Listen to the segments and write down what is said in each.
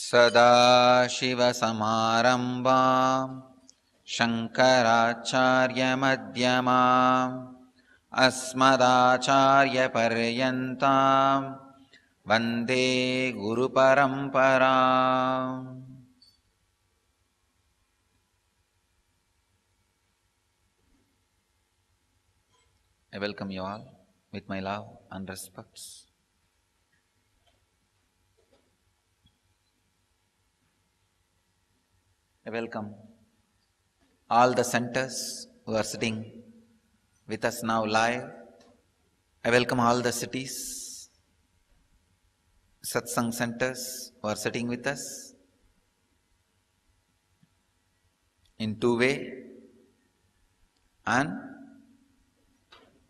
SadaShiva Samarambam Shankaracharya Madhyamam Asmadacharya Paryantam Vande Guru Paramparam. I welcome you all with my love and respects. I welcome all the centers who are sitting with us now live. I welcome all the cities, Satsang centers who are sitting with us in two-way, and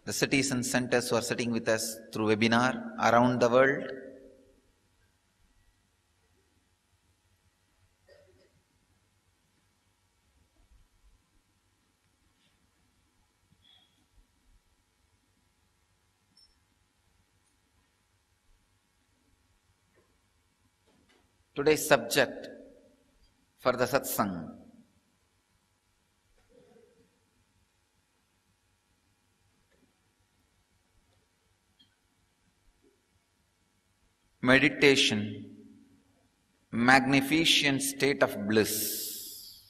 the cities and centers who are sitting with us through webinar around the world. Today's subject for the satsang: meditation, magnificent state of bliss.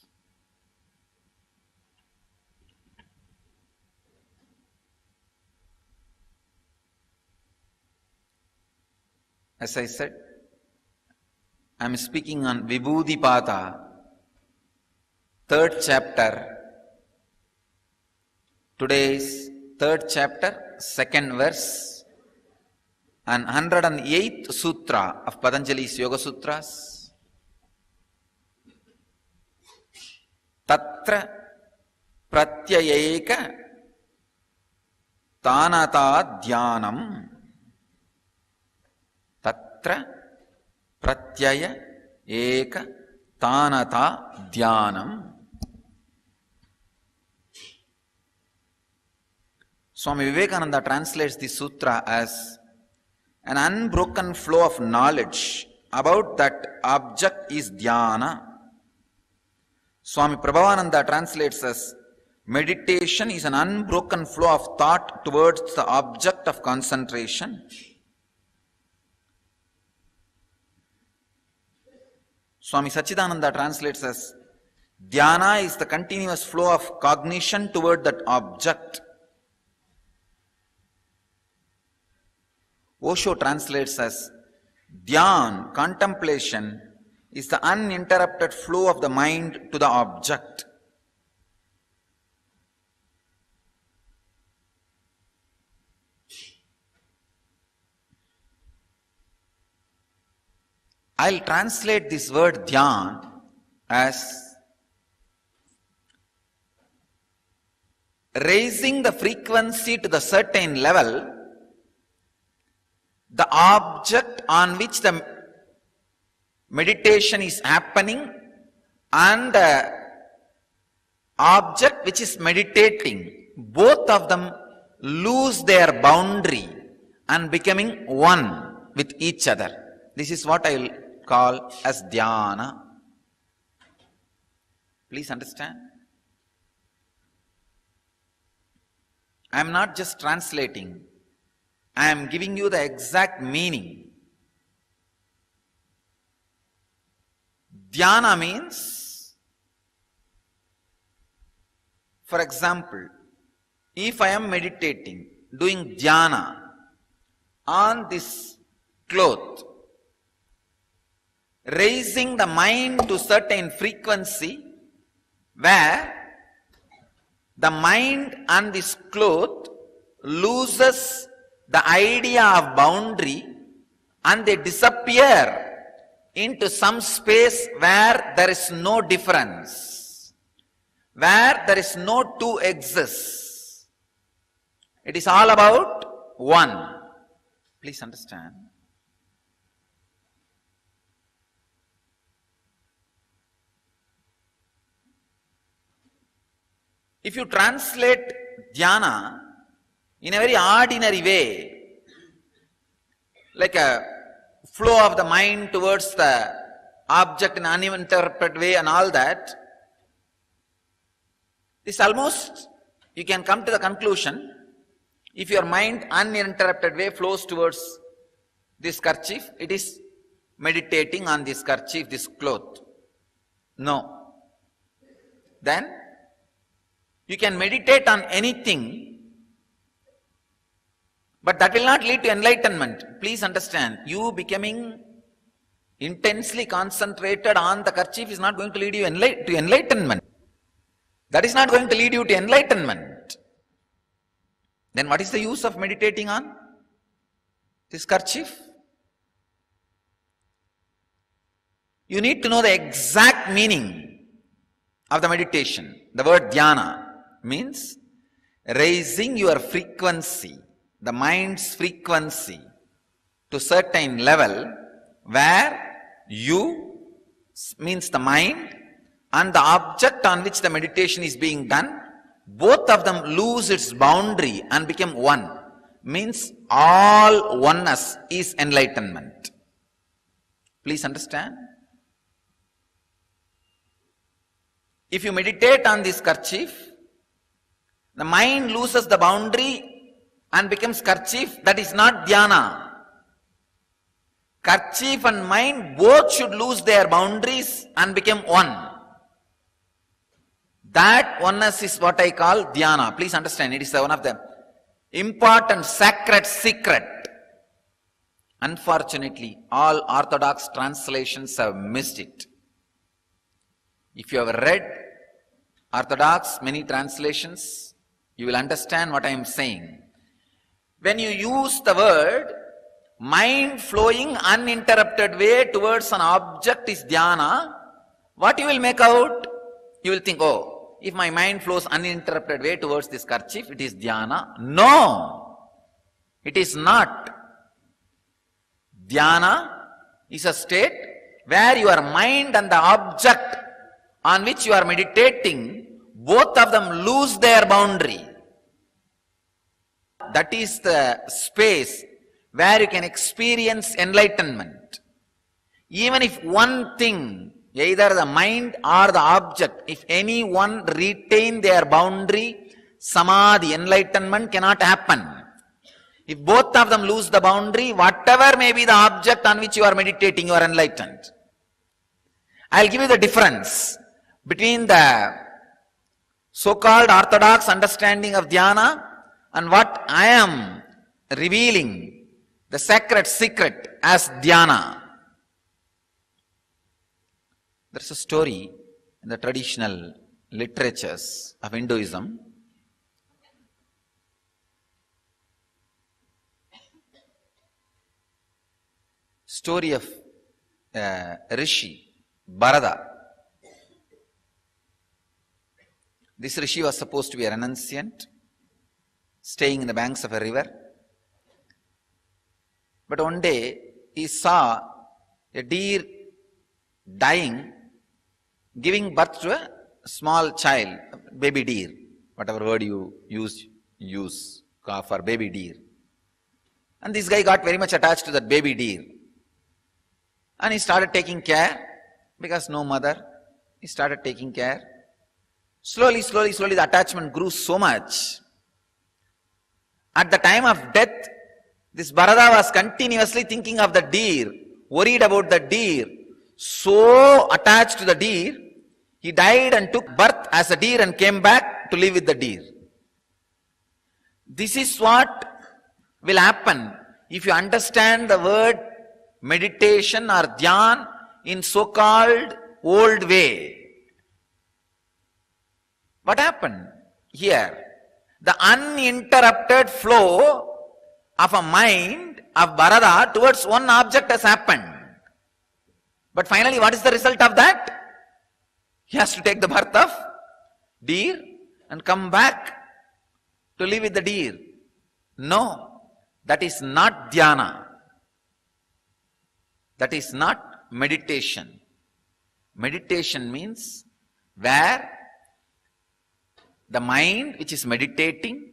As I said, I am speaking on Vibhudipada, 3rd chapter. Today's 3rd chapter, 2nd verse, and 108th sutra of Patanjali's Yoga Sutras. Tatra pratyayeka tanata dhyanam. Tatra pratyaya eka tanata dhyanam. Swami Vivekananda translates this sutra as an unbroken flow of knowledge about that object is dhyana. Swami Prabhavananda translates as meditation is an unbroken flow of thought towards the object of concentration. Swami Sachidananda translates as dhyana is the continuous flow of cognition toward that object. Osho translates as dhyan, contemplation, is the uninterrupted flow of the mind to the object. I'll translate this word dhyan as raising the frequency to the certain level, the object on which the meditation is happening and the object which is meditating, both of them lose their boundary and becoming one with each other. This is what I will call as dhyana. Please understand. I am not just translating. I am giving you the exact meaning. Dhyana means, for example, if I am meditating, doing dhyana on this cloth, raising the mind to certain frequency where the mind and this cloth loses the idea of boundary and they disappear into some space where there is no difference, where there is no two exists. It is all about one. Please understand. If you translate dhyana in a very ordinary way, like a flow of the mind towards the object in uninterpreted way and all that, this almost, you can come to the conclusion, if your mind uninterrupted way flows towards this kerchief, it is meditating on this kerchief, this cloth. No. Then, you can meditate on anything, but that will not lead to enlightenment. Please understand, you becoming intensely concentrated on the kerchief is not going to lead you to enlightenment. That is not going to lead you to enlightenment. Then what is the use of meditating on this kerchief? You need to know the exact meaning of the meditation. The word dhyana means raising your frequency, the mind's frequency, to certain level where you, means the mind, and the object on which the meditation is being done, both of them lose its boundary and become one. Means all oneness is enlightenment. Please understand. If you meditate on this kerchief, the mind loses the boundary and becomes kerchief. That is not dhyana. Kerchief and mind both should lose their boundaries and become one. That oneness is what I call dhyana. Please understand, it is one of the important sacred secret. Unfortunately, all orthodox translations have missed it. If you have read orthodox, many translations, you will understand what I am saying. When you use the word mind flowing uninterrupted way towards an object is dhyana, what you will make out? You will think, oh, if my mind flows uninterrupted way towards this kerchief, it is dhyana. No, it is not. Dhyana is a state where your mind and the object on which you are meditating, both of them lose their boundary. That is the space where you can experience enlightenment. Even if one thing, either the mind or the object, if any one retain their boundary, samadhi, enlightenment cannot happen. If both of them lose the boundary, whatever may be the object on which you are meditating, you are enlightened. I will give you the difference between the so-called orthodox understanding of dhyana and what I am revealing, the sacred secret as dhyana. There is a story in the traditional literatures of Hinduism. Story of Rishi, Bharata. This Rishi was supposed to be a renunciant, staying in the banks of a river. But one day, he saw a deer dying, giving birth to a small child, baby deer, whatever word you use for baby deer. And this guy got very much attached to that baby deer. And he started taking care, because no mother, he started taking care. Slowly, the attachment grew so much. At the time of death, this Bharata was continuously thinking of the deer, worried about the deer, so attached to the deer, he died and took birth as a deer and came back to live with the deer. This is what will happen if you understand the word meditation or dhyan in so-called old way. What happened here? The uninterrupted flow of a mind of Bharata towards one object has happened. But finally, what is the result of that? He has to take the birth of deer and come back to live with the deer. No, that is not dhyana. That is not meditation. Meditation means where the mind which is meditating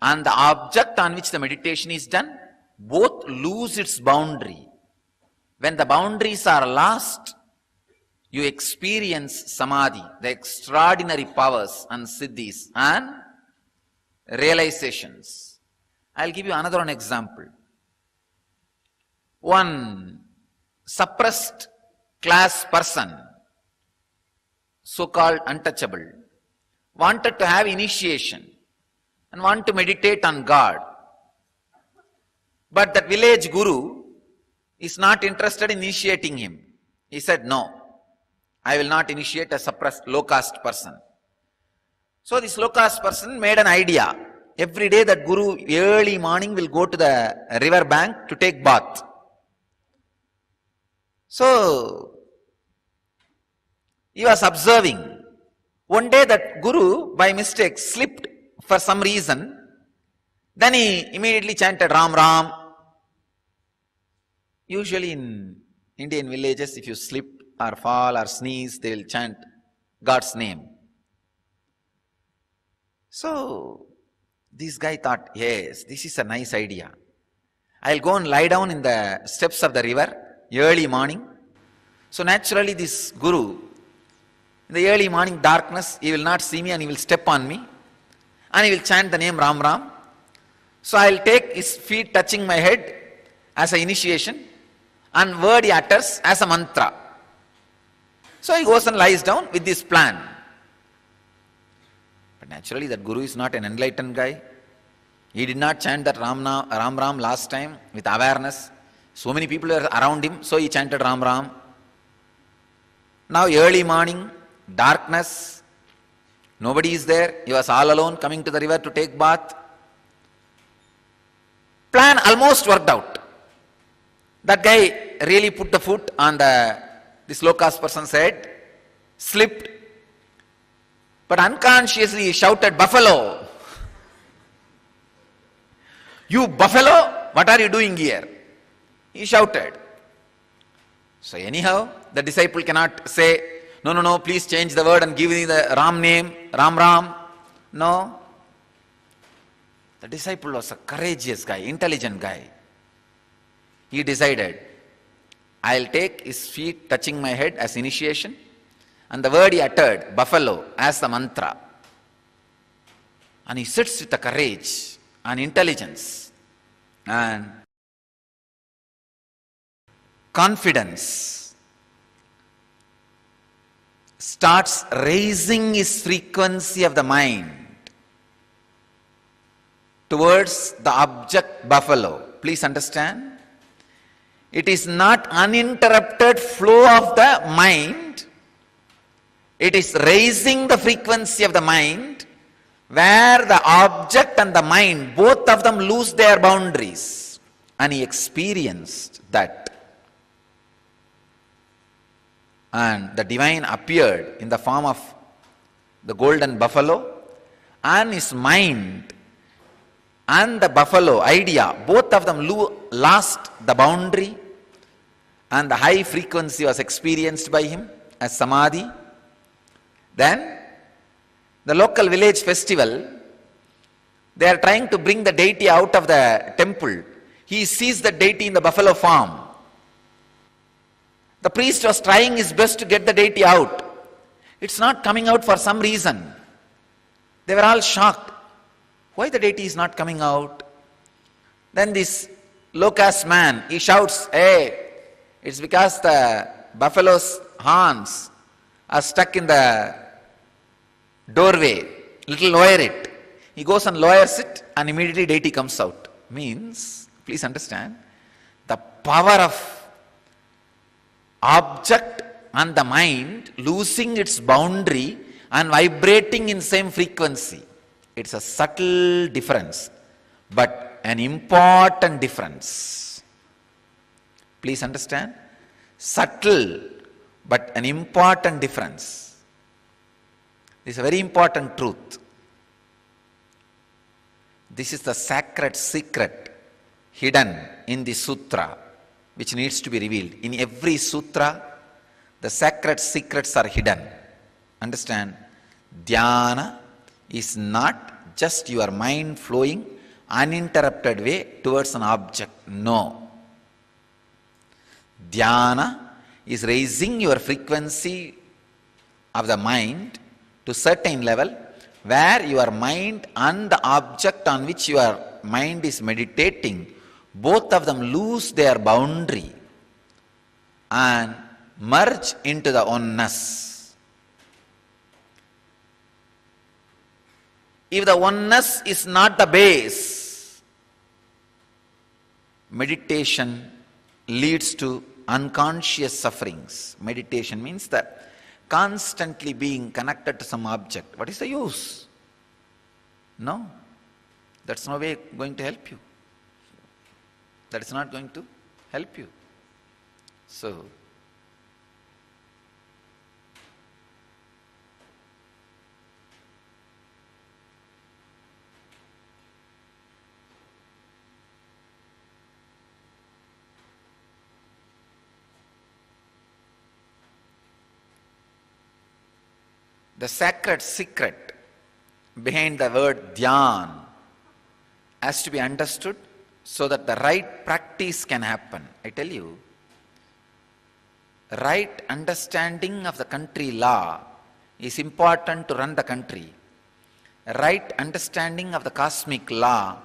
and the object on which the meditation is done, both lose its boundary. When the boundaries are lost, you experience samadhi, the extraordinary powers and siddhis and realizations. I'll give you another one example. One suppressed class person, so-called untouchable, wanted to have initiation and want to meditate on God. But that village guru is not interested in initiating him. He said, no, I will not initiate a suppressed, low-caste person. So this low-caste person made an idea. Every day that guru early morning will go to the river bank to take bath. So he was observing. One day that guru by mistake slipped for some reason. Then he immediately chanted Ram Ram. Usually in Indian villages, if you slip or fall or sneeze, they will chant God's name. So this guy thought, yes, this is a nice idea. I'll go and lie down in the steps of the river early morning. So naturally this guru, in the early morning darkness, he will not see me and he will step on me and he will chant the name Ram Ram. So I'll take his feet touching my head as an initiation and word he utters as a mantra. So he goes and lies down with this plan. But naturally that guru is not an enlightened guy. He did not chant that Ram Ram last time with awareness. So many people were around him, so he chanted Ram Ram. Now early morning, darkness, nobody is there. He was all alone coming to the river to take bath. Plan almost worked out. That guy really put the foot on this low-caste person's head, slipped, but unconsciously he shouted, "Buffalo! You buffalo, what are you doing here?" He shouted. So anyhow, the disciple cannot say, no, please change the word and give me the Ram name, Ram Ram. No. The disciple was a courageous guy, intelligent guy. He decided, I'll take his feet touching my head as initiation and the word he uttered, buffalo, as the mantra. And he sits with the courage and intelligence and confidence, starts raising his frequency of the mind towards the object buffalo. Please understand, it is not uninterrupted flow of the mind. It is raising the frequency of the mind where the object and the mind, both of them lose their boundaries. And he experienced that. And the divine appeared in the form of the golden buffalo, and his mind and the buffalo idea, both of them lost the boundary, and the high frequency was experienced by him as samadhi. Then the local village festival, they are trying to bring the deity out of the temple. He sees the deity in the buffalo form. The priest was trying his best to get the deity out. It's not coming out for some reason. They were all shocked. Why the deity is not coming out? Then this low-caste man, he shouts, "Hey, it's because the buffalo's horns are stuck in the doorway. Little lower it." He goes and lowers it and immediately deity comes out. Means, please understand, the power of object and the mind losing its boundary and vibrating in same frequency. It's a subtle difference, but an important difference. Please understand, subtle but an important difference. This is a very important truth. This is the sacred secret hidden in the sutra, which needs to be revealed. In every sutra, the sacred secrets are hidden. Understand? Dhyana is not just your mind flowing uninterrupted way towards an object. No. Dhyana is raising your frequency of the mind to certain level where your mind and the object on which your mind is meditating, both of them lose their boundary and merge into the oneness. If the oneness is not the base, meditation leads to unconscious sufferings. Meditation means that constantly being connected to some object. What is the use? No. That's no way going to help you. That is not going to help you. So, the sacred secret behind the word dhyan has to be understood so that the right practice can happen. I tell you, right understanding of the country law is important to run the country. Right understanding of the cosmic law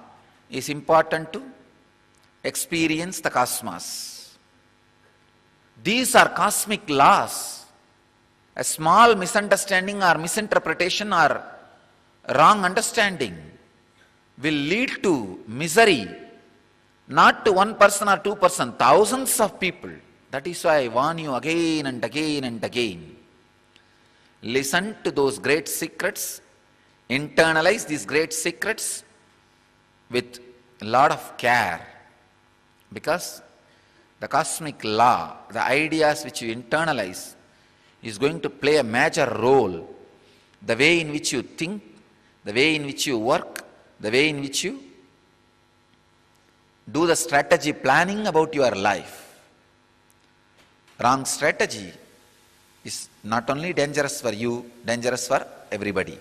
is important to experience the cosmos. These are cosmic laws. A small misunderstanding or misinterpretation or wrong understanding will lead to misery, not to one person or two person, thousands of people. That is why I warn you again and again and again. Listen to those great secrets, internalize these great secrets with a lot of care, because the cosmic law, the ideas which you internalize, is going to play a major role. The way in which you think, the way in which you work, the way in which you do the strategy planning about your life. Wrong strategy is not only dangerous for you, dangerous for everybody.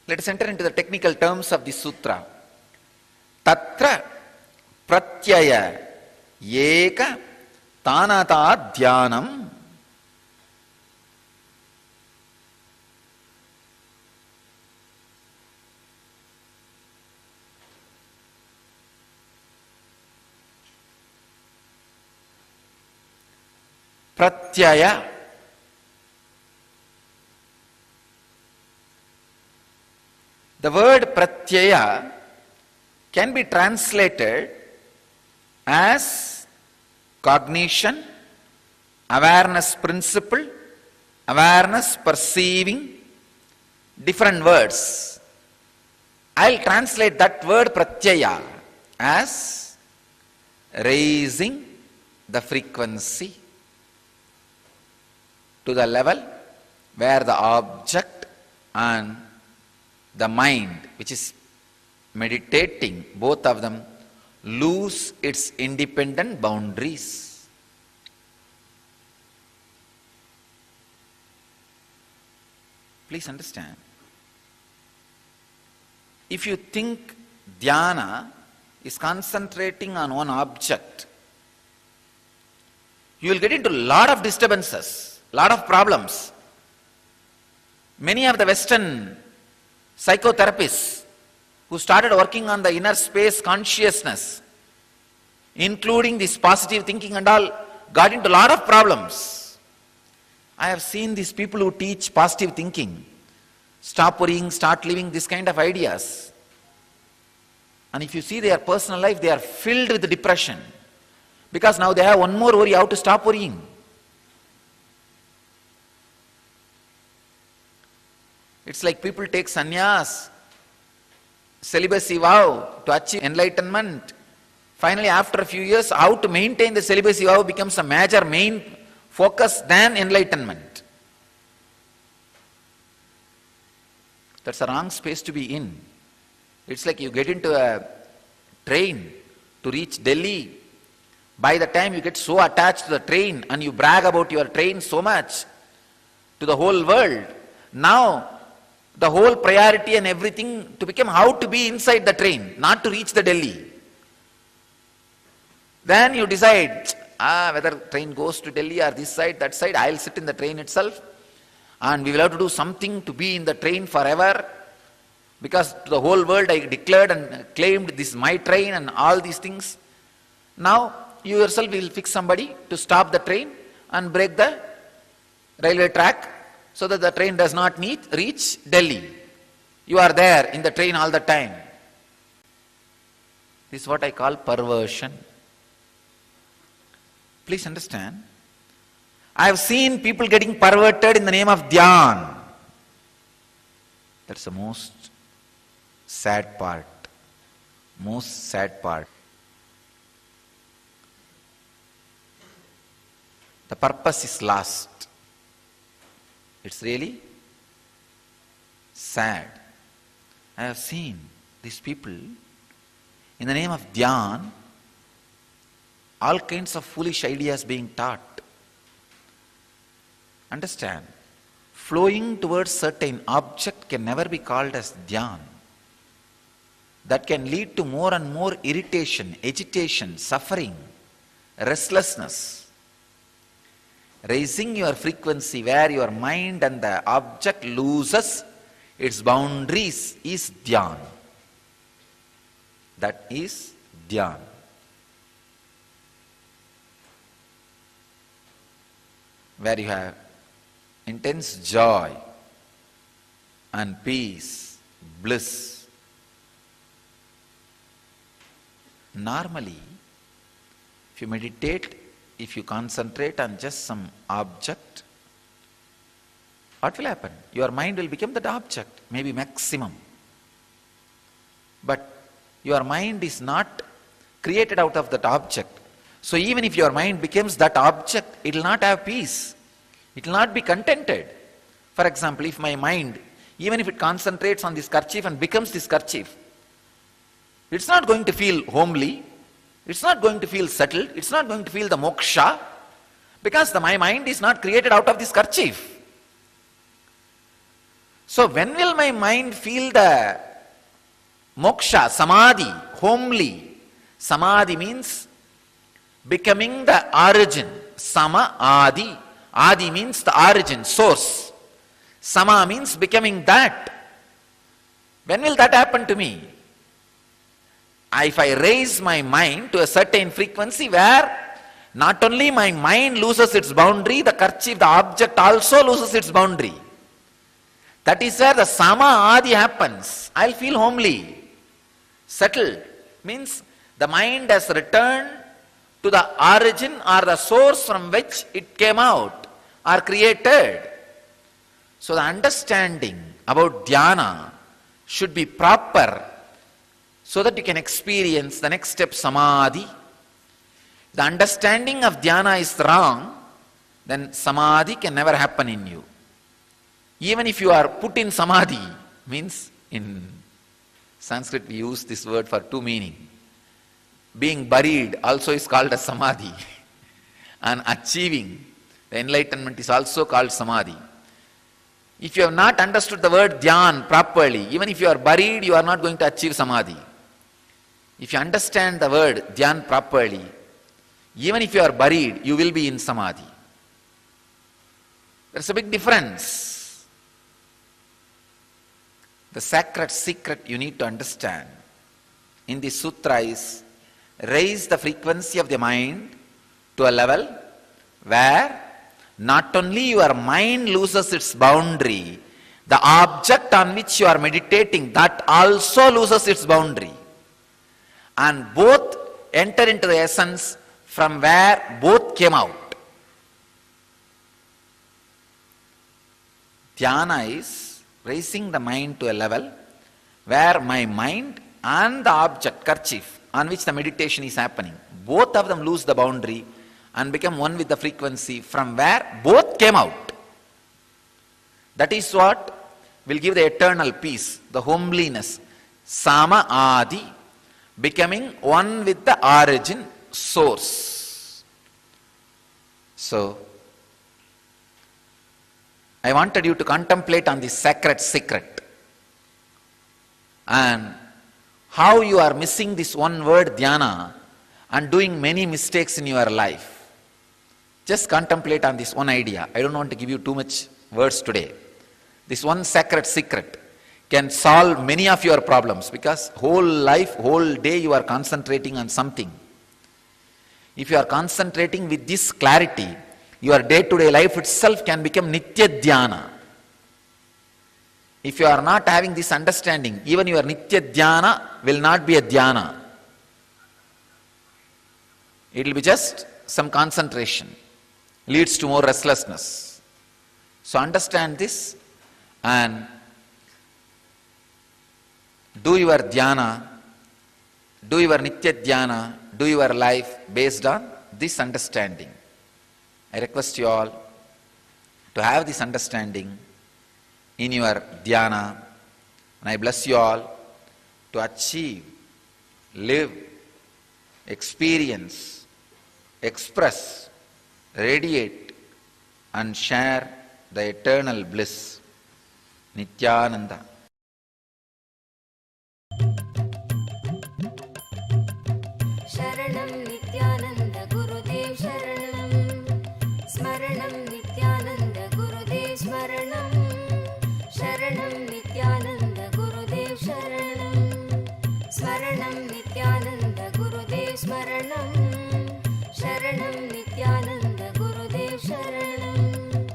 Let us enter into the technical terms of this sutra. Tatra pratyaya eka tanata dhyanam pratyaya. The word pratyaya can be translated as cognition, awareness principle, awareness perceiving, different words. I'll translate that word pratyaya as raising the frequency to the level where the object and the mind, which is meditating, both of them lose its independent boundaries. Please understand. If you think dhyana is concentrating on one object, you will get into a lot of disturbances, lot of problems. Many of the Western psychotherapists who started working on the inner space consciousness, including this positive thinking and all, got into a lot of problems. I have seen these people who teach positive thinking, stop worrying, start living, this kind of ideas. And if you see their personal life, they are filled with depression. Because now they have one more worry, how to stop worrying. It's like people take sannyas, celibacy vow to achieve enlightenment. Finally, after a few years, how to maintain the celibacy vow becomes a major main focus than enlightenment. That's a wrong space to be in. It's like you get into a train to reach Delhi. By the time you get so attached to the train and you brag about your train so much to the whole world, now the whole priority and everything to become how to be inside the train, not to reach the Delhi. Then you decide, whether train goes to Delhi or this side, that side, I'll sit in the train itself. And we will have to do something to be in the train forever. Because to the whole world I declared and claimed this is my train and all these things. Now you yourself will fix somebody to stop the train and break the railway track so that the train does not reach Delhi. You are there in the train all the time. This is what I call perversion. Please understand. I have seen people getting perverted in the name of dhyan. That's the most sad part. Most sad part. The purpose is lost. It's really sad. I have seen these people, in the name of dhyan, all kinds of foolish ideas being taught. Understand, flowing towards certain object can never be called as dhyan. That can lead to more and more irritation, agitation, suffering, restlessness. Raising your frequency where your mind and the object loses its boundaries is dhyan. That is dhyan. Where you have intense joy and peace, bliss. Normally, if you meditate, if you concentrate on just some object, what will happen? Your mind will become that object, maybe maximum. But your mind is not created out of that object. So even if your mind becomes that object, it will not have peace. It will not be contented. For example, if my mind, even if it concentrates on this kerchief and becomes this kerchief, it's not going to feel homely, it's not going to feel settled, it's not going to feel the moksha, because my mind is not created out of this kerchief. So when will my mind feel the moksha, samadhi, homely? Samadhi means becoming the origin. Sama, adi. Adi means the origin, source. Sama means becoming that. When will that happen to me? If I raise my mind to a certain frequency where not only my mind loses its boundary, the kerchief, the object also loses its boundary. That is where the sama adi happens. I'll feel homely, settled. Means the mind has returned to the origin or the source from which it came out or created. So the understanding about dhyana should be proper so that you can experience the next step, samadhi. If the understanding of dhyana is wrong, then samadhi can never happen in you. Even if you are put in samadhi, means in Sanskrit we use this word for two meanings. Being buried also is called as samadhi. And achieving the enlightenment is also called samadhi. If you have not understood the word dhyan properly, even if you are buried, you are not going to achieve samadhi. If you understand the word dhyan properly, even if you are buried, you will be in samadhi. There's a big difference. The sacred secret you need to understand in this sutra is raise the frequency of the mind to a level where not only your mind loses its boundary, the object on which you are meditating, that also loses its boundary. And both enter into the essence from where both came out. Dhyana is raising the mind to a level where my mind and the object, kerchief, on which the meditation is happening, both of them lose the boundary and become one with the frequency from where both came out. That is what will give the eternal peace, the homeliness, sama adi, becoming one with the origin, source. So, I wanted you to contemplate on this sacred secret and how you are missing this one word dhyana and doing many mistakes in your life. Just contemplate on this one idea. I don't want to give you too much words today. This one sacred secret can solve many of your problems, because whole life, whole day you are concentrating on something. If you are concentrating with this clarity, your day-to-day life itself can become Nitya Dhyana. If you are not having this understanding, even your Nitya Dhyana will not be a Dhyana. It will be just some concentration. Leads to more restlessness. So understand this and do your dhyana, do your Nitya Dhyana, do your life based on this understanding. I request you all to have this understanding in your dhyana, and I bless you all to achieve, live, experience, express, radiate and share the eternal bliss. Nithyananda. Sharanam Nithyananda Gurudev Sharanam Smaranam Nithyananda Gurudev Smaranam Sharanam Nithyananda Gurudev Sharanam Smaranam Nithyananda Gurudev Smaranam Sharanam Nithyananda Gurudev Sharanam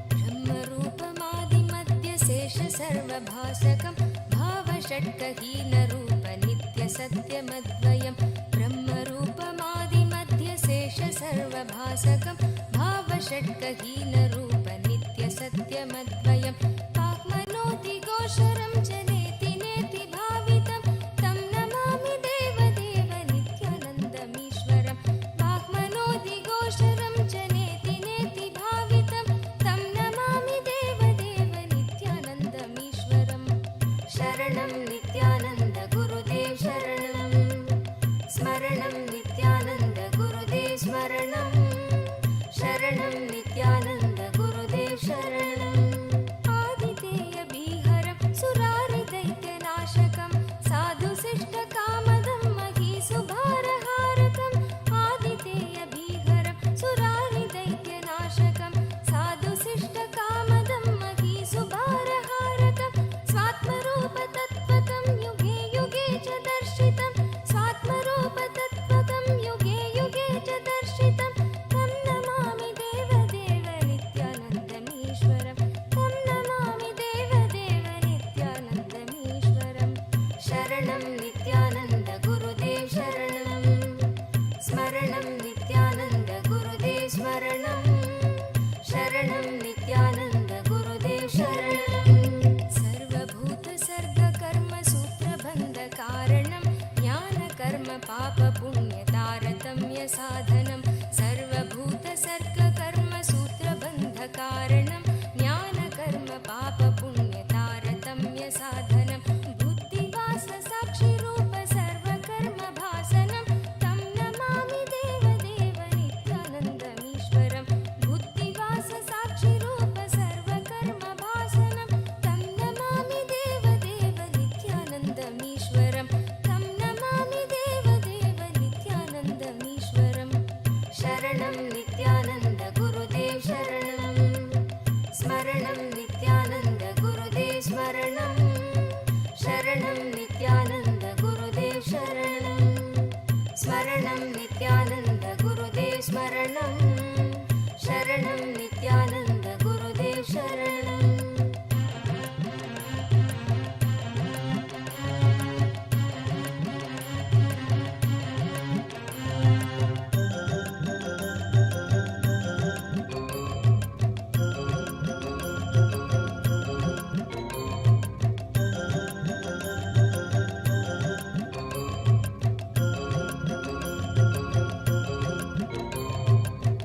Brahma Rupamadi Madhya Sesha Sarva Bhasakam Bhava Shatkahina Rupa Nitya Satyam Advayam Brahma Rupamadi Madhya Sesha Sarva Bhasakam Bhava Shatkahina Rupa Nitya Satyam Advayam Pakmanoti Gosharam Janeti Neti Bhavitam Tam Namami Deva Deva Nithyanandam Ishwaram Pakmanoti Gosharam Janeti Neti Bhavitam Tam Namami Deva Deva Nithyanandam Ishwaram Sharanam Nithyananda Gurudev Sharanam Smaranam Nithyananda Gurudev Smaranam Sharanam Nithyananda Gurudev Sharanam Aditeya Biharam Surari Daitya Nashakam Sadhu Sishta Kamadam Mahi Subhara Harakam Aditeya Biharam Surari Daitya Nashakam Sadhu Sishta Kamadam Mahi Subhara Harakam Swatmarupa Tattvatam Yuge Yuge Cha Darshitam Swatmarupa Tattvatam Yuge Yuge Cha Darshitam Tam Namami Deva Deva Nithyanandam Ishwaram Tam Namami Deva Deva Nithyanandam Ishwaram Sharanam Nithyananda Gurudev Sharanam Smaranam Nithyananda Gurudev Smaranam Sharanam Nithyananda Gurudev Sharanam Sarva Bhuta Sarga Karma Sutra Bandha Karanam Jnana Karma Papa Punya Taratamya Sadhanam Sarva Bhuta Sarga Karma Sutra Bandha Karanam Jnana Karma Papa Punya Taratamya Sadhanam Buddhi Vasa Sakshi Rupa Sarva Karma Bhasanam Tam Namami Deva Deva Nithyanandam Ishwaram Buddhi Vasa Sakshi Rupa Sarva Karma Bhasanam Tam Namami Deva Deva Nithyanandam Ishwaram Tam Namami Deva Deva Nithyanandam Ishwaram Sharanam Nithyananda Gurudev Sharanam Smaranam Nithyananda Gurudev Smaranam Sharanam Nithyananda Gurudev Sharanam Smaranam Nithyananda Gurudev Smaranam Sharanam Nithyananda Gurudev Sharanam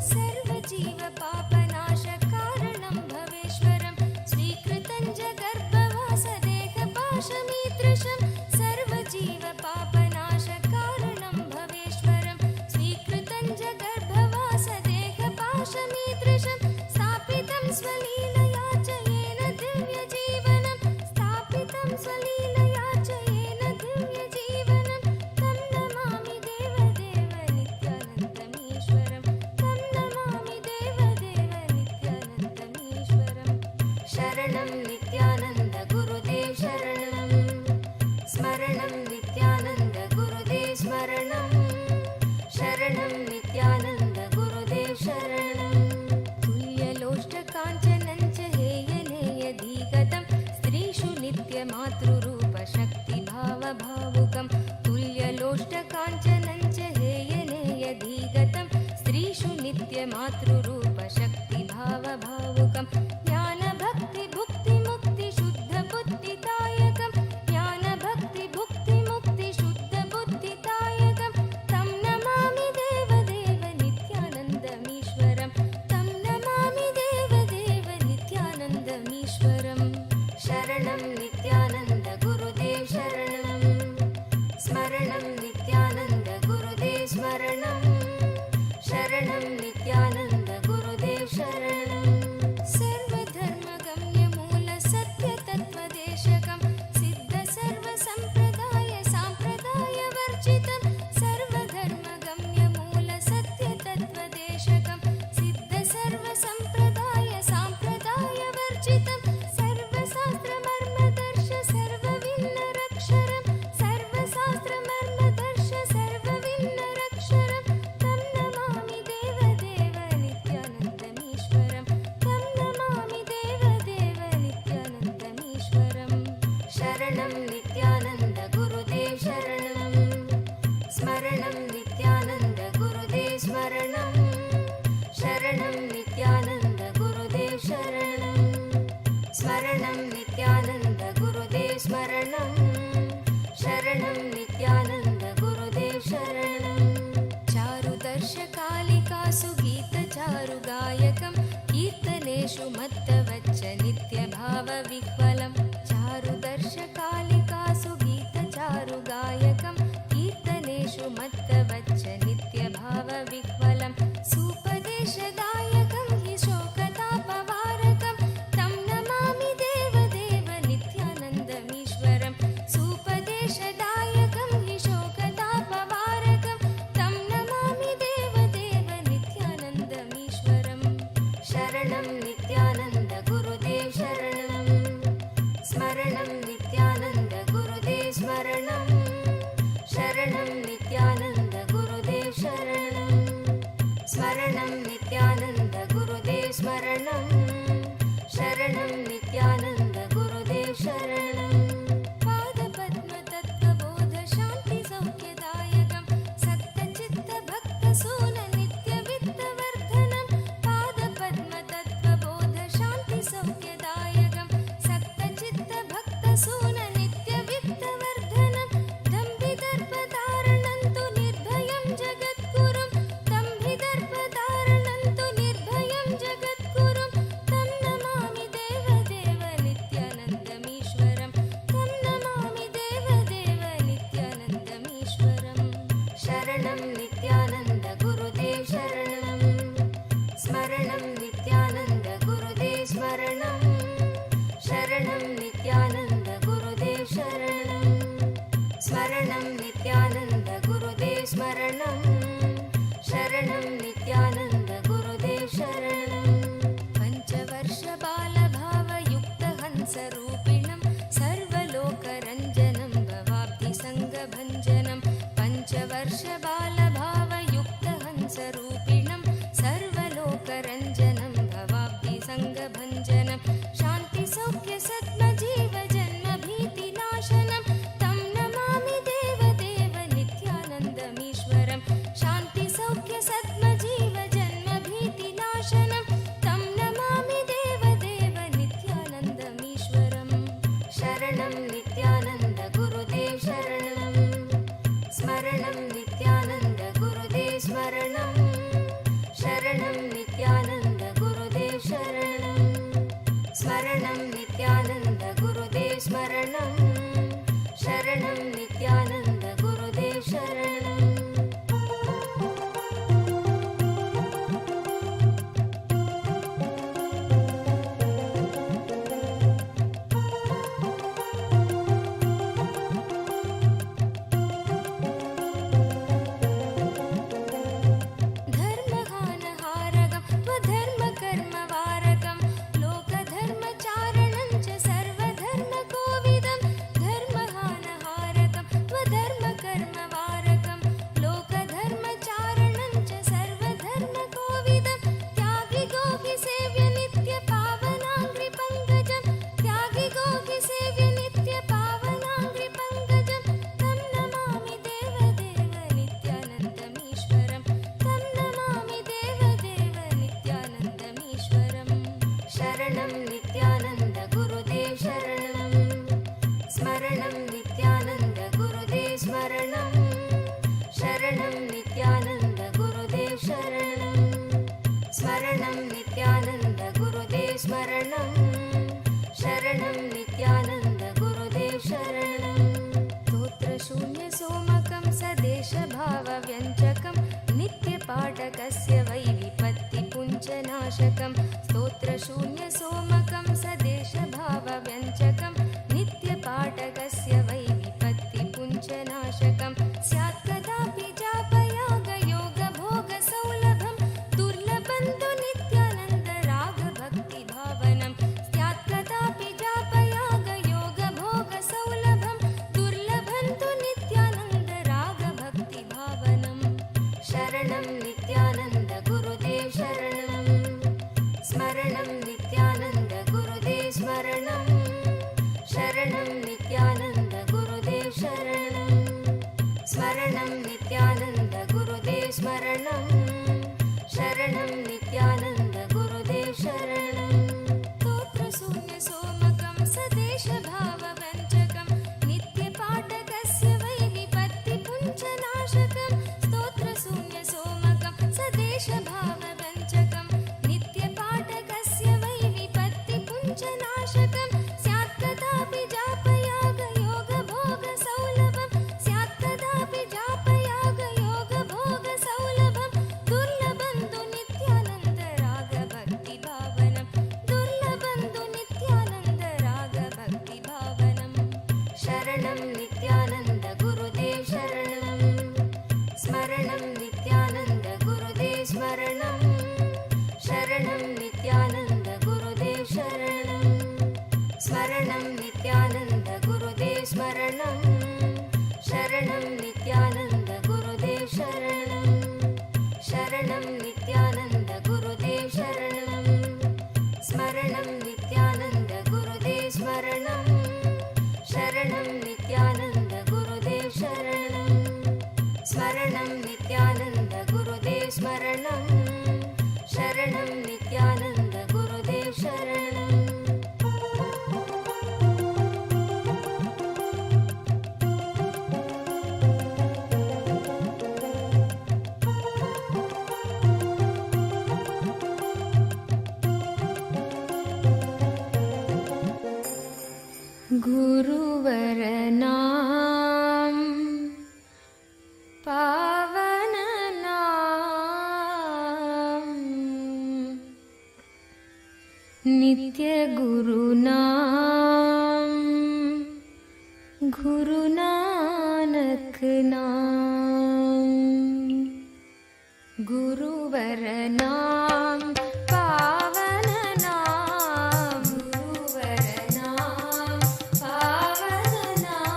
Sarvajiva Papanasha Karanam Bhaveshwaram Svikritam Jagarbhavasa Deha Pashamidrisham Sarvajiva Papanasha Karanam Bhaveshwaram Svikritam Jagarbhavasa Deha Pashamidrisham Stapitam Swalilaya Chayena Divya Jeevanam Stapitam Swalilaya Chayena Divya Jeevanam Tam Namami Deva Deva Nithyanandam शरणं नित्यानन्द गुरुदेव शरणं स्मरणं नित्यानन्द गुरुदेव स्मरणं शरणं नित्यानन्द गुरुदेव शरणं तुल्यलोष्टकाञ्चनं च हेयनेयधिगतं स्त्रीषु नित्यमातृरूप शक्तिभावभावुकं तुल्यलोष्टकाञ्चनं च हेयनेयधिगतं स्त्रीषु नित्यमातृरूप शक्तिभावभावुकं ज्ञानभक्तिभुक्तिमुक्तिशुद्धबुद्धिदायकं ज्ञानभक्तिभुक्तिमुक्तिशुद्धबुद्धिदायकं तं नमामि देवदेव नित्यानन्दमीश्वरं तं नमामि देवदेव नित्यानन्दमीश्वरं शरणं नित्यानन्द गुरुदेव शरणं स्मरणं नित्यानन्द गुरुदेव स्मरणं शरणं नित्यानन्द गुरुदेव शरणं सर्वधर्मगम्यमूलसत्यतत्त्वदेशकं सिद्धसर्वसम्प्रदाय साम्प्रदायवर्जितं सर्वधर्मगम्यमूलसत्यतत्त्वदेशकं सिद्धसर्वसम्प्रदाय साम्प्रदायवर्जितं सर्वशास्त्रमर्मदर्श सर्वविन्नरक्षरं सर्वशास्त्रमर्मदर्श सर्वविन्नरक्षरं तं नमामि देवदेव नित्यानन्दमीश्वरं तं नमामि देवदेव नित्यानन्दमीश्वरं शरणं नित्यानन्द गुरुदेव शरणं स्मरणं नित्यानन्द गुरुदेव स्मरणं शरणं नित्यानन्द गुरुदेव शरणं स्मरणं नित्यानन्द गुरुदेव स्मरणं शरणं नित्यानन्द गुरुदेव शरणं चारुदर्शकालिकासु गीतचारुगायकं कीर्तनेषु मत्तवच्च नित्यभावविह्वलं चारुदर्शकालिकासु गीतचारुगायकं कीर्तनेषु मत्तवच्च नित्यभावविह्वलं सूपदेशदायकं हि शोकतापवारकं तं नमामि देवदेव नित्यानन्दमीश्वरं सूपदेशदायकं हि शोकतापवारकं तं नमामि देवदेव नित्यानन्दमीश्वरं शरणं नित्यानन्द गुरुदेव शरणं स्मरणं नित्यानन्द गुरुदेव स्मरणं शरणं नित्यानन्द गुरुदेव शरणं स्मरणं नित्यानन्द गुरुदेव स्मरणं शरणं नित्यानन्द गुरुदेव शरणं पादपद्मतत्त्वबोधशान्तिसौख्यदायकं सक्तचित्तभक्तसूननित्यवित्तवर्धनं पादपद्मतत्त्वबोधशान्तिसौख्यदायकं सक्तचित्तभक्तसूननित्यवित्तवर्धनं दम्भिदर्पधारणं तु निर्भयं जगद्गुरुं दम्भिदर्पधारणं तु निर्भयं जगद्गुरुं तं नमामि देवदेव नित्यानन्दमीश्वरं तं नमामि देवदेव नित्यानन्दमीश्वरं शरणं नित्यानन्द गुरुदेव शरणं स्मरणं नित्यानन्द गुरुदेव स्मरणं शरणं नित्यानन्द गुरुदेव शरणं स्मरणं नित्यानन्द गुरुदेव स्मरणं शरणं नित्यानन्द गुरुदेव शरणं पञ्चवर्षबालभावयुक्तहंसरूपिणं सर्वलोकरञ्जनं भवाब्धिसङ्गभञ्जनं पञ्चवर्षबालभावयुक्तहंसरूपिणं सर्वलोकरञ्जनं भवाब्धिसङ्गभञ्जनं शान्तिसौख्यसद्मजीवजन्मभीतिनाशनं तं नमामि देवदेव नित्यानन्दमीश्वरं शान्तिसौख्यसद्मजीवजन्मभीतिनाशनं तं नमामि देवदेव नित्यानन्दमीश्वरं शरणं नित्यानन्द गुरुदेव शरणं स्मरणं नित्यानन्द गुरुदेव स्मरणं शरणं नित्यानन्द गुरुदेव शरणं स्मरणं नित्यानन्द गुरुदेव स्मरणं शरणं नित्यानन्द गुरुदेव शरणं धर्महानहारकं स्वधर्मकर्मवारकं लोकधर्मचारणं नित्यपाटकस्य वै विपत्तिपुञ्चनाशकं स्तोत्रशून्यसोमकं सदेशभावव्यञ्जकं नित्यपाटकस्य वै विपत्तिपुञ्चनाशकं स्यात् कदापि जापयागयोगभोगसौलभं दुर्लभं तु नित्यानन्दरागभक्तिभावनं स्यात् कदापि जापयागयोगभोगसौलभं दुर्लभं तु नित्यानन्दरागभक्तिभावनं शरणं नित्यानन्द गुरुदेव शरणं स्मरणं नित्यानन्द गुरुदेव स्मरणं शरणं नित्यानन्द गुरुदेव शरणं स्मरणं नित्यानन्द गुरुदेव स्मरणं शरणं नित्यानन्द गुरुदेव शरणं स्तोत्रशून्यसोमकं सदेशभावव्यञ्जकं नित्यपाटकस्य वै विपत्तिपुञ्चनाशकं स्तोत्रशून्यसोमकं सदेशभावव्यञ्जकं नित्यपाटकस्य वै विपत्तिपुञ्चनाशकं स्यात् कदापि जापयागयोगभोगसौलभं स्यात् कदापि जापयागयोगभोगसौलभं दुर्लभं तु नित्यानन्दरागभक्तिभावनं दुर्लभं तु नित्यानन्दरागभक्तिभावनं शरणं नित्यानन्द गुरुदेव शरणं स्मरणं नित्यानन्द गुरुदेव स्मरणं शरणं नित्यानन्द गुरुदेव शरणं स्मरणं नित्यानन्द गुरुदेव स्मरणं शरणं नित्यानन्द गुरुदेव शरणं शरणं नित्यानन्द गुरुदेव शरणं स्मरणं नित्यानन्द गुरुदेव स्मरणं शरणं नित्यानन्द गुरुदेव शरणं स्मरणं नित्यानन्द गुरुदेव स्मरणं शरणं नित्यानन्द गुरुदेव शरणं गुरुवरनाम पावननाम नित्यगुरुनाम गुरुनानक नाम गुरुवरनाम पावननाम गुरुवरनाम पावननाम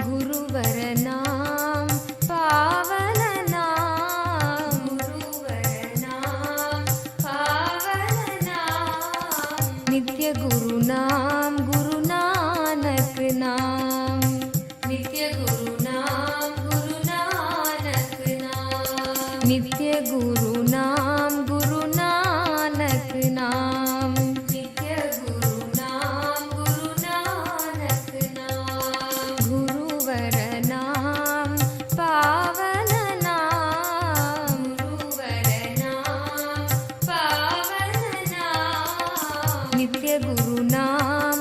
गुरुवरनाम पावननाम गुरुवरनाम पावननाम नित्यगुरुनाम गुरुनानक नाम नित्यगुरुनाम गुरुनानक नाम नित्यगुरुनाम गुरुनानक नाम नित्यगुरुनाम गुरुनानक नाम गुरुवरनाम पावननाम गुरुवरनाम पावननाम नित्यगुरुनाम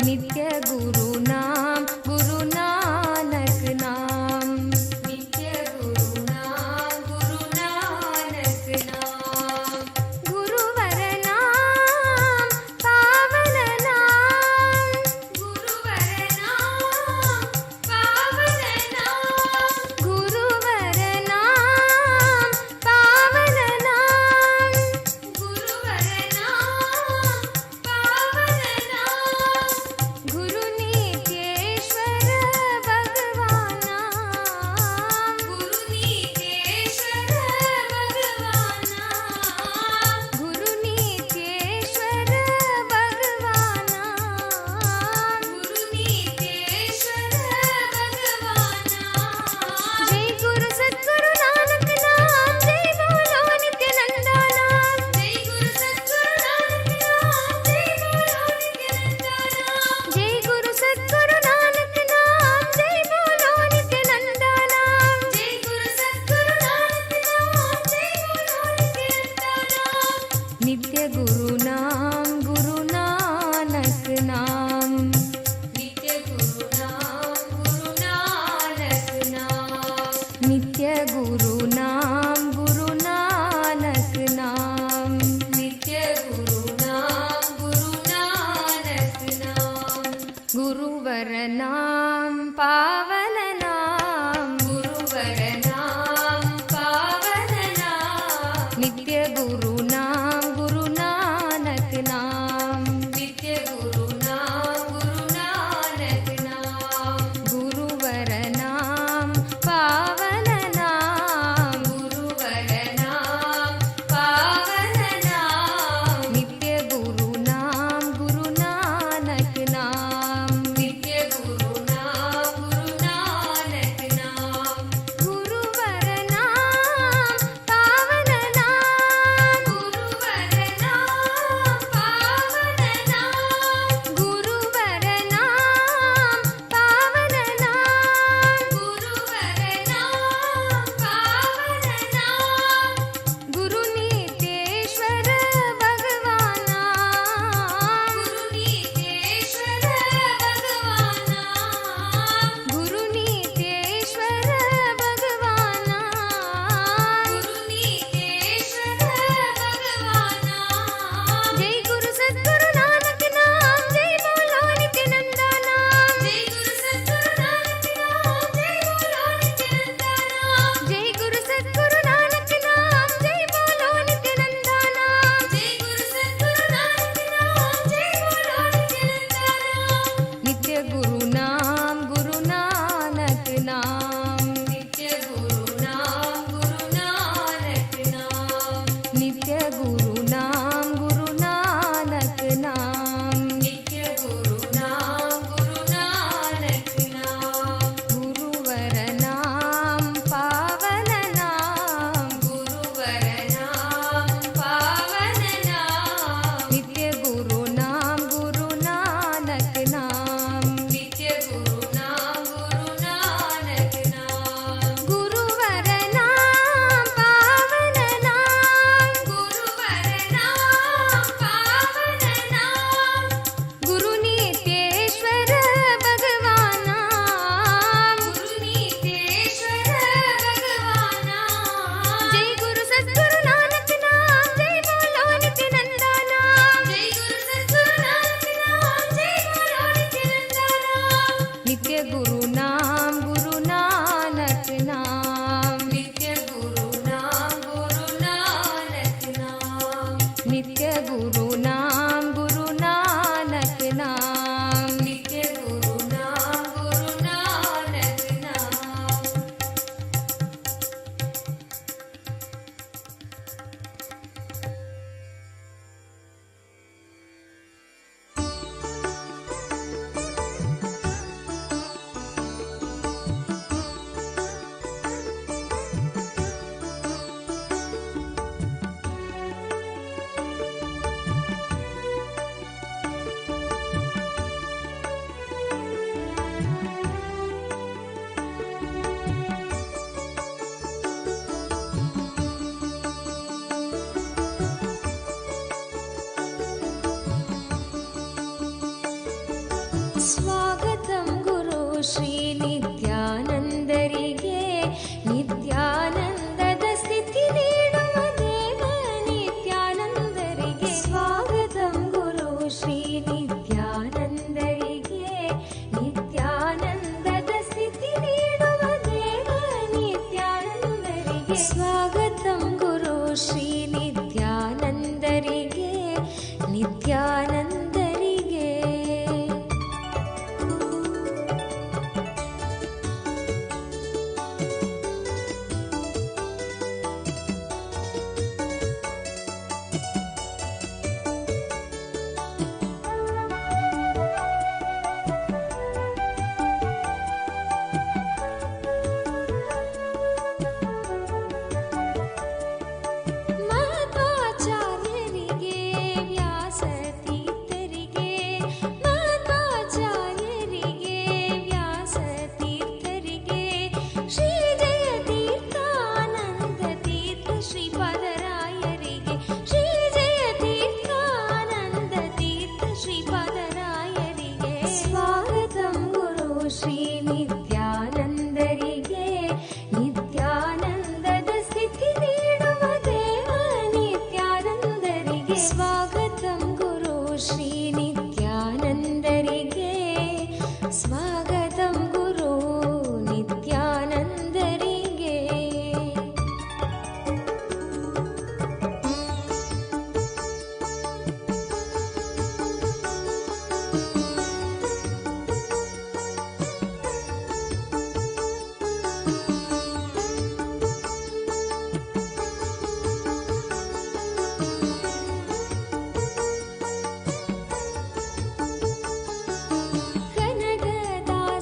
नित्य गुरु नाम गुरु नानक नाम नित्य गुरु नाम गुरु नानक नाम गुरुवर नाम पावन नाम गुरुवर नाम पावन नाम गुरुवर नाम पावन नाम गुरुवर नाम पावन नाम गुरु नित्येश्वर भगवान नाम गुरु नित्येश्वर भगवान नाम गुरु नित्येश्वर भगवान नाम गुरु नित्येश्वर भगवान नाम जय गुरु सद्गुरु नानक नाम जय बोलो नित्यानंदा नाम जय गुरु सद्गुरु नानक नाम जय बोलो नित्यानंदा नाम जय गुरु सद्गुरु नानक नाम जय बोलो नित्यानंदा नाम जय गुरु सद्गुरु नानक नाम जय बोलो नित्यानंदा नाम नित्य गुरु नाम गुरु नानक नाम नित्य गुरु नाम गुरु नानक नाम नित्य गुरु नाम गुरु नानक नाम नित्य गुरु नाम गुरु नानक नाम गुरुवर नाम पावन नाम गुरुवर नाम पावन नाम नित्य गुरु नाम गुरु नानक नाम नित्य गुरु नाम गुरु नानक नाम गुरुवर नाम पावन नाम गुरुवर नाम पावन नाम नित्य गुरु नाम गुरु नानक नाम नित्य गुरु नाम गुरु नानक ಸ್ವಾಗತಂ ಗುರು ಶ್ರೀ ನಿತ್ಯಾನಂದರಿಗೆ, ನಿತ್ಯಾನಂದದ ಸ್ಥಿತಿ ನೀಡುವ ದೇವ ನಿತ್ಯಾನಂದರಿಗೆ. ಸ್ವಾಗತಂ ಗುರು ಶ್ರೀ ನಿತ್ಯಾನಂದರಿಗೆ, ನಿತ್ಯಾನಂದದ ಸ್ಥಿತಿ ನೀಡುವ ದೇವ ನಿತ್ಯಾನಂದರಿಗೆ. ಸ್ವಾಗತಂ ಗುರು ಶ್ರೀ ನಿತ್ಯಾನಂದರಿಗೆ, ನಿತ್ಯಾನಂದರಿಗೆ. ಮಧ್ವಾಚಾರ್ಯರಿಗೆ, ವ್ಯಾಸತೀರ್ಥರಿಗೆ, ಮಧ್ವಾಚಾರ್ಯರಿಗೆ, ವ್ಯಾಸತೀರ್ಥರಿಗೆ, ಶ್ರೀ ಜಯತೀರ್ಥಾನಂದ ತೀರ್ಥ ಶ್ರೀಪಾದರಾಯರಿಗೆ, ಶ್ರೀ ಜಯತೀರ್ಥಾನಂದ ತೀರ್ಥ ಶ್ರೀಪಾದರಾಯರಿಗೆ. ಸ್ವಾಗತಂ ಗುರು ಶ್ರೀ ನಿತ್ಯಾನಂದರಿಗೆ, ನಿತ್ಯಾನಂದದ ಸ್ಥಿತಿ ನೀಡುವ ದೇವ ನಿತ್ಯಾನಂದರಿಗೆ. ಸ್ವಾಗತಂ ಗುರು ಶ್ರೀ ನಿತ್ಯಾನಂದರಿಗೆ, ಸ್ವಾಗತಂ ಗುರು ನಿತ್ಯಾನಂದರಿಗೆ. ಕನಕದಾಸರಿಗೆ,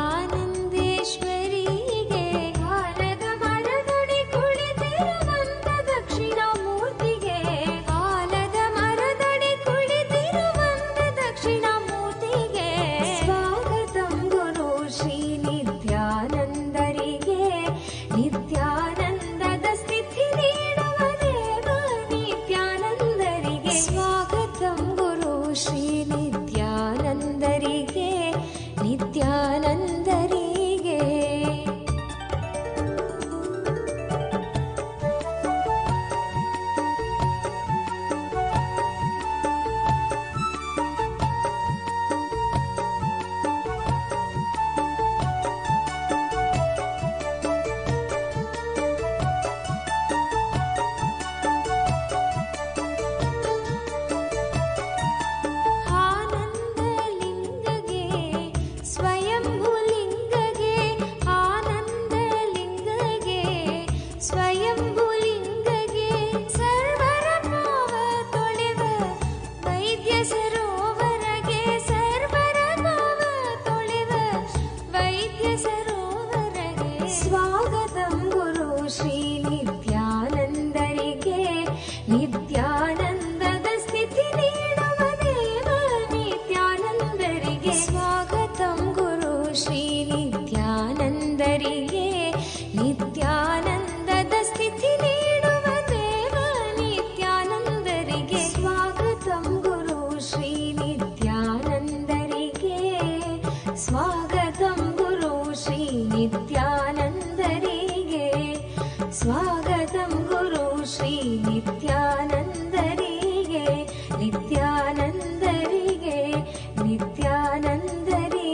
ಆನಂದೇಶ್ವರಿಗೆ ಆಲದ ಮರದಡಿ ಕುಳಿತಿರುವಂತ ದಕ್ಷಿಣಾಮೂರ್ತಿಗೆ ಆಲದ ಮರದಡಿ ಕುಳಿತಿರುವಂತ ದಕ್ಷಿಣಾಮೂರ್ತಿಗೆ ಸ್ವಾಗತಂ ಗುರು ಶ್ರೀ ನಿತ್ಯಾನಂದರಿಗೆ ನಿತ್ಯಾನಂದದ ಸ್ಥಿತಿ ನೀಡುವ ದೇವ ನಿತ್ಯಾನಂದರಿಗೆ ಸ್ವಾಗತಂ ಗುರು ಶ್ರೀ ನಿತ್ಯಾನಂದರಿಗೆ ನಿತ್ಯಾನಂದರಿಗೆ ಆನಂದಲಿಂಗಗೆ ಸ್ವಯಂಭುಲಿಂಗಗೆ ಆನಂದಲಿಂಗಗೆ ಸ್ವಯಂಭುಲಿಂಗಗೆ ಸರ್ವರ ಪಾವ ತೊಳೆವ ವೈದ್ಯ ಸರೋವರಗೆ ಸರ್ವರ ಪಾವ ತೊಳೆವ ವೈದ್ಯ ಸರೋವರಗೆ ಸ್ವಾಗತಂ ಗುರು ಶ್ರೀ ನಿತ್ಯಾನಂದರಿಗೆ ನಿತ್ಯಾನಂದದ ಸ್ಥಿತಿ ನೀಡುವ ದೇವ ನಿತ್ಯಾನಂದರಿಗೆ ಸ್ವಾಗತಂ ಗುರು ಶ್ರೀ ನಿತ್ಯಾನಂದರಿಗೆ ನಿತ್ಯಾನಂದದ ಸ್ಥಿತಿ ನೀಡುವ ದೇವ ನಿತ್ಯಾನಂದರಿಗೆ ಸ್ವಾಗತಂ ಗುರು ಶ್ರೀ ನಿತ್ಯಾನಂದರಿಗೆ ಸ್ವಾಗತಂ ಗುರು ಶ್ರೀ ನಿತ್ಯಾನಂದರಿಗೆ ಸ್ವಾಗತಂ ಗುರು ಶ್ರೀ ನಿತ್ಯಾನಂದರಿಗೆ ನಿತ್ಯಾನಂದರಿಗೆ ನಿತ್ಯಾನಂದರಿಗೆ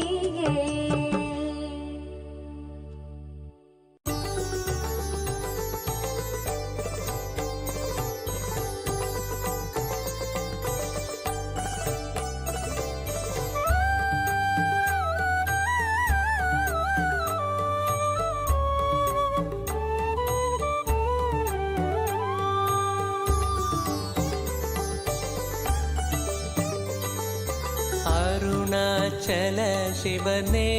ಅರುಣಾಚಲ ಶಿವನೇ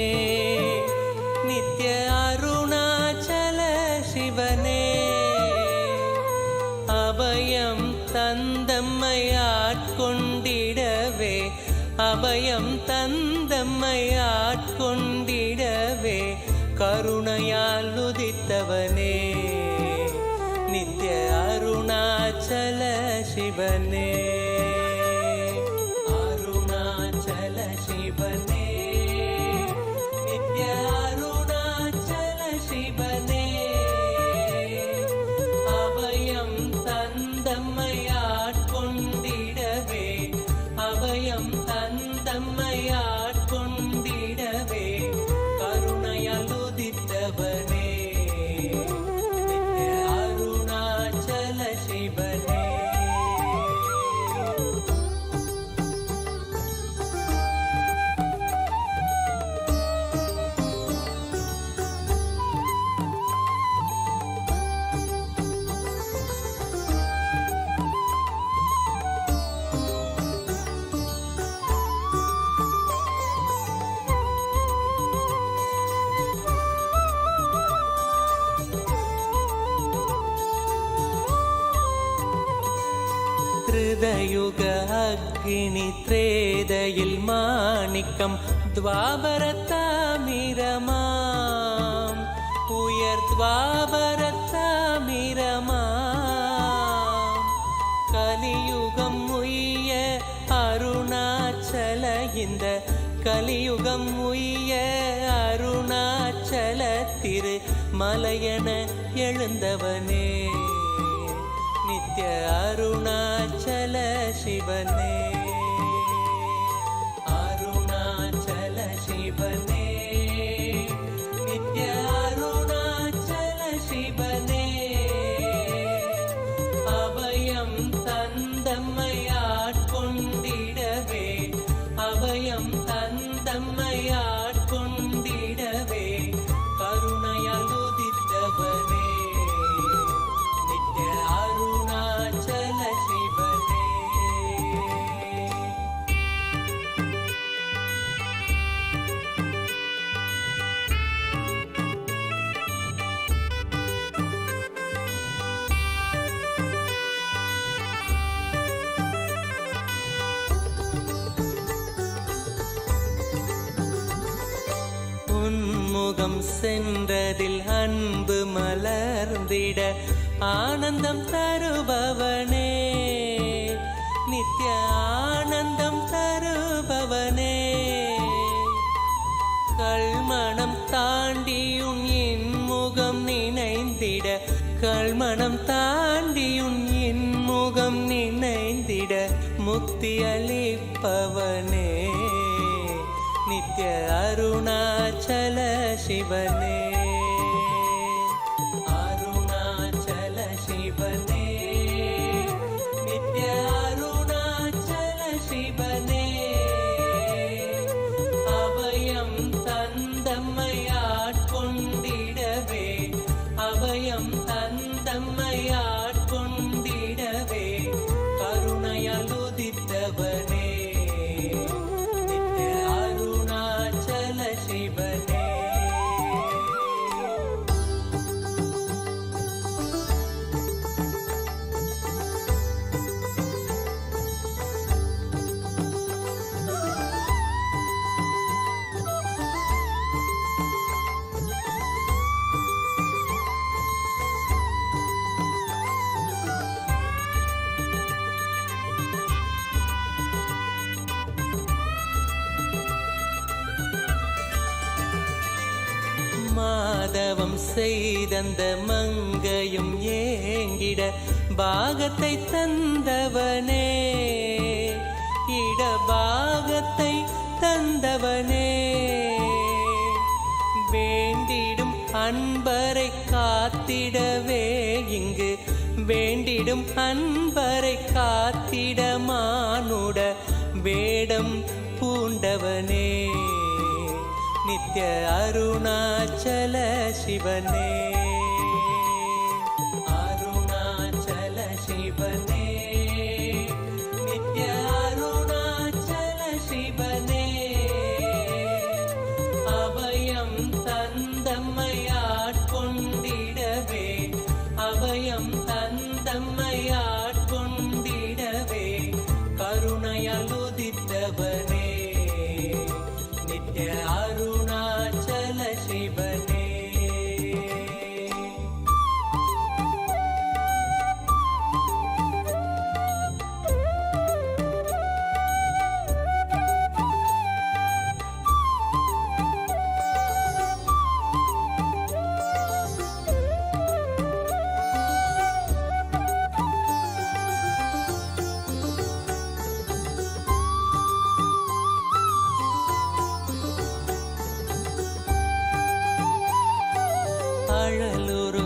ನಿತ್ಯ ಅರುಣಾಚಲ ಶಿವನೇ அபயம் தந்தம்மையாட்கொண்டிடவே அபயம் தந்தம்மையாட்கொண்டிடவே கருணையால் உதித்தவனே நித்ய அருணாச்சல சிவனே அருணாச்சல சிவனே நித்ய அருணாச்சல சிவனே அபயம் தந்தம்மையாட்கொண்டிடவே அபயம் தந்தம்மையாட்கொண்டிடவே கருணையால் உதித்தவனே நித்ய அருணாச்சல சிவனே யுக அக்னி த்ரேதையில் மாணிக்கம் துவாபரத்தாமிரமாம் உயர் துவாபரத்தாமிரமாம் கலியுகம் உய்ய அருணாச்சல இந்த கலியுகம் உய்ய அருணாச்சல திரு மலையன எழுந்தவனே நித்ய அருணாச்சல சிவனே அருணாச்சல சிவனே நித்ய அருணாச்சல சிவனே அபயம் தந்தம்மையாட்கொண்டிடவே அபயம் தந்தம்மையாட்கொண்டிடவே கருணையால் உதித்தவனே நித்ய அருணாச்சல சிவனே முகம் சென்றதில் அன்பு மலர்ந்திட ஆனந்தம் தருபவனே, நித்ய ஆனந்தம் தருபவனே. கல்மணம் தாண்டியுன் இன்முகம் நினைந்திட, கல்மணம் தாண்டியுன் இன்முகம் நினைந்திட முக்தி அளிப்பவனே, நித்ய அருணாச்சல சிவனே. அருணாச்சல சிவனே, நித்ய அருணாச்சல சிவனே. அபயம் தந்தம்மையாட்கொண்டிடவே, அபயம் தந்தம்மையாட்கொண்டிடவே கருணையால் உதித்தவனே, நித்ய அருணாச்சல சிவனே. மாதவம் செய்தந்த மங்கையும் ஏங்கிட பாகத்தை தந்தவனே, இடபாகத்தை தந்தவனே. வேண்டிடும் அன்பரை காத்திடவே இங்கு, வேண்டிடும் அன்பரை காத்திட மானுட வேடம் பூண்டவனே, நித்ய அருணாச்சல சிவனே. அருணாச்சல சிவனே, நித்ய அருணாச்சல சிவனே. அபயம் தந்தம்மையாட்கொண்டிடவே, அபயம் தந்தம்மையாட்கொண்டிடவே கருணையால் உதித்தவனே, நித்ய அருணாச்சல சிவனே.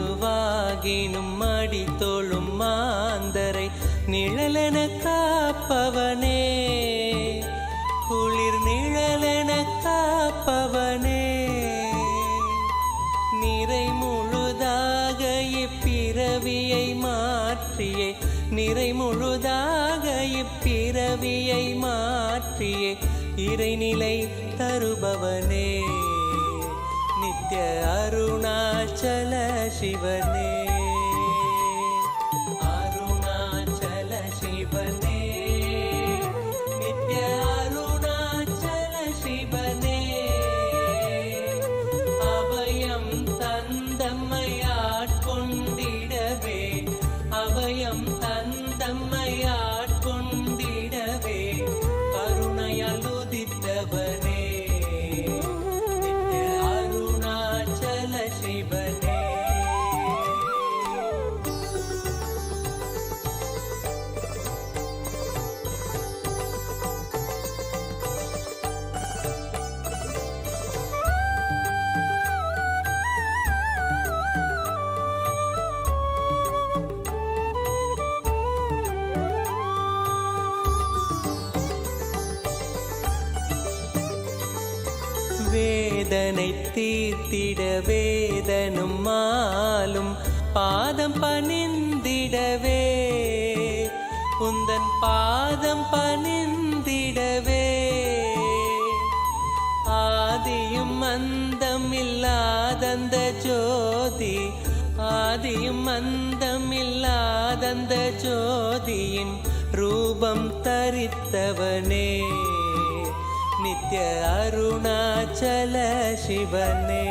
அழலுருவாகினும் அடி தோளும் மாந்தரை நிழலென காப்பவனே, குளிர் நிழலென காப்பவனே. நிறை முழுதாக இப்பிறவியை மாற்றியே, நிறை முழுதாக இப்பிறவியை மாற்றியே இறைநிலை தருபவனே, நித்ய அருணாச்சல சிவனே. அருணாச்சல சிவனே, நித்ய அருணாச்சல சிவனே. அபயம் தந்தம்மையாட்கொண்டிடவே, அபயம் தந்தம்மையாட்கொண்டிடவே கருணையால் உதித்தவனே, நித்ய அருணாச்சல சிவனே. வேதனை தீர்த்திட வேதனும் மாலும் பாதம் பணிந்திடவே, உந்தன் பாதம் பணிந்திடவே. ஆதியும் அந்தம் இல்லாதந்த ஜோதி, ஆதியும் அந்தம் இல்லாதந்த ஜோதியின் ரூபம் தரித்தவனே, நித்ய அருணாச்சல சிவனே.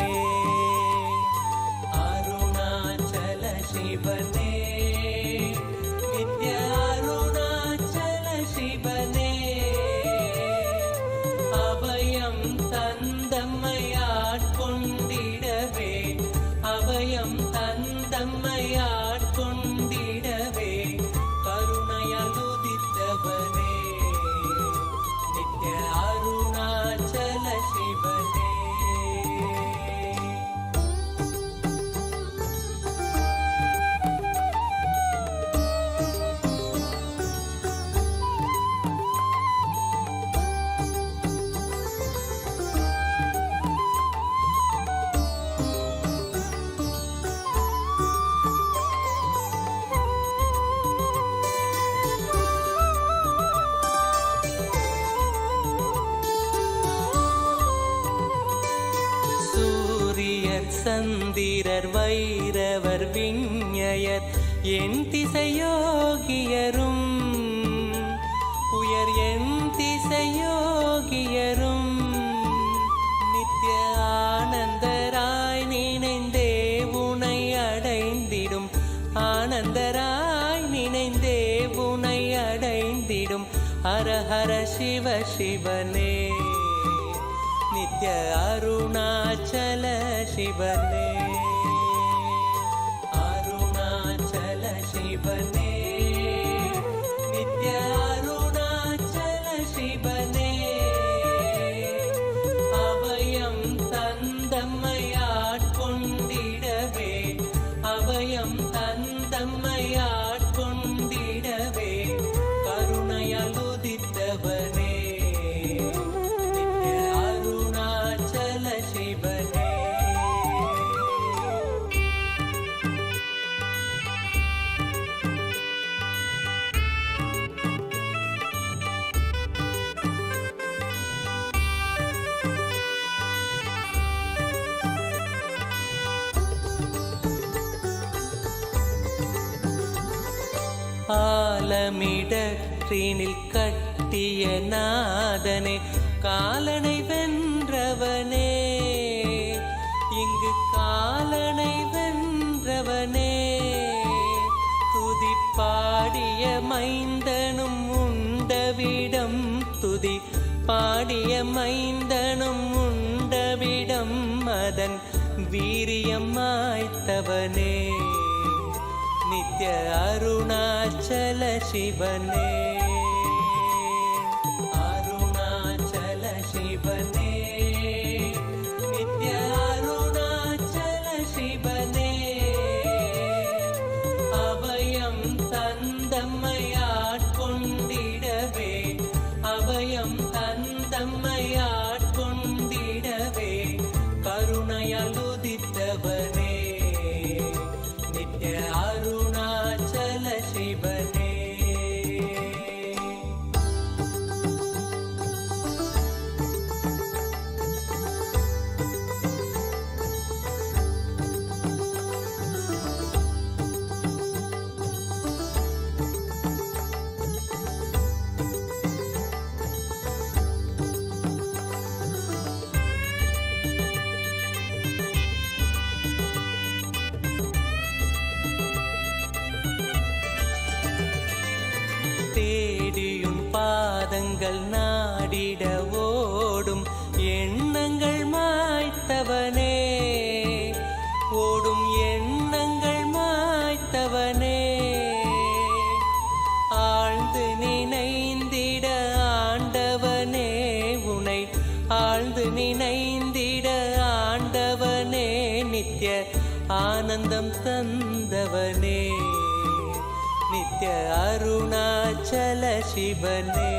சந்திரர் வைரவர் விஞ்ஞயர் என் திசையோகியரும் உயர் என் திசையோகியரும் நித்ய ஆனந்தராய் நினைந்தே உனை அடைந்திடும் ஆனந்தராய் நினைந்தே உனை அடைந்திடும் ஹர ஹர சிவ சிவனே நித்ய அருணாச்சல சிவனே அருணாச்சல சிவனே நித்ய அருணாச்சல சிவனே அபயம் தந்தம்மையாட்கொண்டிடவே அபயம் தந்தம்மையாட்கொண்டிடவே கருணையால் உதித்தவனே நித்ய அருணாச்சல சிவனே ஆலமிடற்றினில் கட்டிய நாதனே காலனை வென்றவனே இங்கு காலனை வென்றவனே துதி பாடிய மைந்தனும் உண்டவிடம் துதி பாடிய மைந்தனும் உண்டவிடம் மதன் வீரியம் மாய்த்தவனே நித்ய அருணாச்சல சிவனே அருணாச்சல சிவனே நித்ய அருணாச்சல சிவனே அபயம் தந்தம்மையாட்கொண்டிடவே அபயம் தந்தம்மையாட்கொண்டிடவே கருணையால் உதித்தவனே நித்ய அருணாச்சல சிவனே தேடியும் பாதங்கள் நாடிட ஓடும் எண்ணங்கள் மாய்த்தவனே ஓடும் எண்ணங்கள் மாய்த்தவனே ஆழ்ந்து நினைந்திட ஆண்டவனே உனை ஆழ்ந்து நினைந்திட ஆண்டவனே நித்ய ஆனந்தம் தந்தவனே நித்ய அருணாச்சல சிவனே